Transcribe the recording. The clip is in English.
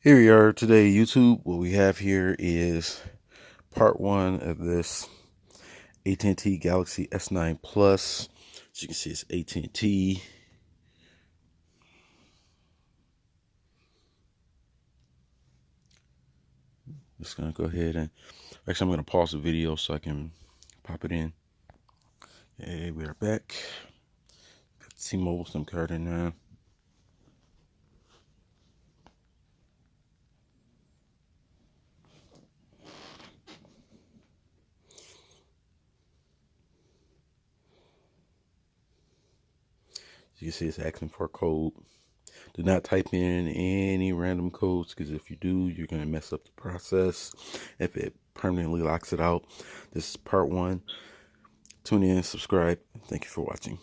Here we are today, YouTube. What we have here is part one of this At&T Galaxy S9 Plus. As you can see, it's At&T. Just gonna go ahead and actually I'm gonna pause the video so I can pop it in. Hey, we are back. Got the T-Mobile SIM card in now. As you can see, it's asking for a code. Do not type in any random codes, because if you do, you're going to mess up the process if it permanently locks it out. This is part one. Tune in, subscribe. Thank you for watching.